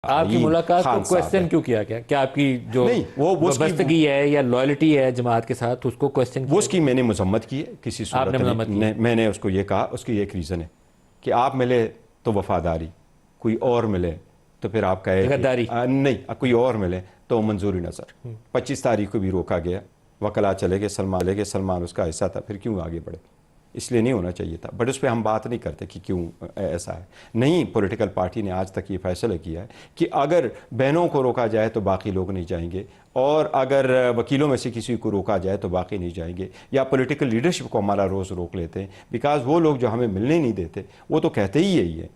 آپ کی ملاقات کو کویسچن کیوں کیا گیا؟ کیا آپ کی جو وابستگی ہے یا لائلٹی ہے جماعت کے ساتھ اس کو کویسچن کیا؟ وہ اس کی میں نے مذمت کی ہے کسی صورت میں. میں نے اس کو یہ کہا، اس کی ایک ریزن ہے کہ آپ ملے تو وفاداری، کوئی اور ملے تو پھر آپ کہے نہیں، کوئی اور ملے تو منظوری نظر. 25 تاریخ کو بھی روکا گیا، وکلا چلے گئے، سلمان اس کا حصہ تھا، پھر کیوں آگے بڑھے؟ اس لیے نہیں ہونا چاہیے تھا. بٹ اس پہ ہم بات نہیں کرتے کہ کیوں ایسا ہے. نہیں، پولیٹیکل پارٹی نے آج تک یہ فیصلہ کیا ہے کہ اگر بہنوں کو روکا جائے تو باقی لوگ نہیں جائیں گے، اور اگر وکیلوں میں سے کسی کو روکا جائے تو باقی نہیں جائیں گے، یا پولیٹیکل لیڈرشپ کو ہمارا روز روک لیتے ہیں. بیکاز وہ لوگ جو ہمیں ملنے نہیں دیتے وہ تو کہتے ہی یہی ہے،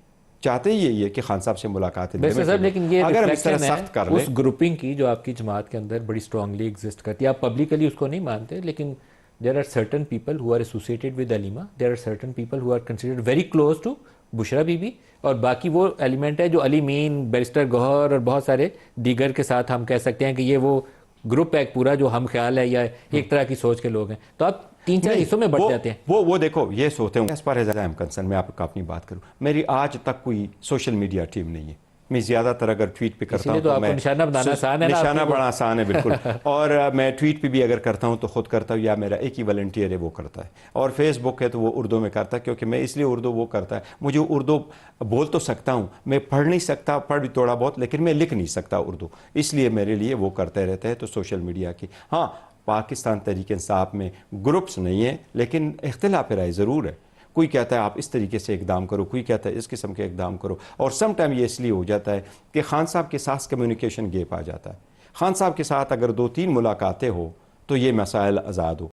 چاہتے ہی یہی ہے کہ خان صاحب سے ملاقاتیں. لیکن یہ اگر ہم اس طرح ریفلیکشن سخت کر ہے لیں، اس گروپنگ کی جو آپ کی جماعت کے اندر بڑی اسٹرانگلی ایگزسٹ کرتی ہے. آپ پبلکلی اس کو نہیں مانتے، لیکن there are certain people who are associated with Alima, there are certain people who are considered very close to Bushra Bibi بی، اور باقی وہ ایلیمنٹ ہے جو علی مین، بیرسٹر گوہر اور بہت سارے دیگر کے ساتھ ہم کہہ سکتے ہیں کہ یہ وہ گروپ ہے پورا جو ہم خیال ہے یا ایک طرح کی سوچ کے لوگ ہیں. تو آپ 3-4 حصوں میں بٹ جاتے ہیں. وہ دیکھو یہ سوچتے ہوں اس پر ایم کنسرن. میں آپ کو اپنی بات کروں، میری آج تک کوئی سوشل میڈیا ٹیم نہیں ہے. میں زیادہ تر اگر ٹویٹ پہ کرتا ہوں تو آپ کو نشانہ بنانا آسان ہے نا؟ نشانہ بڑا آسان ہے بالکل. اور میں ٹویٹ پہ بھی اگر کرتا ہوں تو خود کرتا ہوں، یا میرا ایک ہی والنٹیئر ہے وہ کرتا ہے. اور فیس بک ہے تو وہ اردو میں کرتا ہے، کیونکہ میں اس لیے اردو وہ کرتا ہے. مجھے اردو بول تو سکتا ہوں، میں پڑھ نہیں سکتا، پڑھ بھی تھوڑا بہت، لیکن میں لکھ نہیں سکتا اردو، اس لیے میرے لیے وہ کرتے رہتے ہیں. تو سوشل میڈیا کی ہاں پاکستان تحریک انصاف میں گروپس نہیں ہیں، لیکن اختلاف رائے ضرور ہے. کوئی کہتا ہے آپ اس طریقے سے اقدام کرو، کوئی کہتا ہے اس قسم کے اقدام کرو. اور سم ٹائم یہ اس لیے ہو جاتا ہے کہ خان صاحب کے ساتھ کمیونیکیشن گیپ آ جاتا ہے. خان صاحب کے ساتھ اگر 2-3 ملاقاتیں ہو تو یہ مسائل آزاد ہو.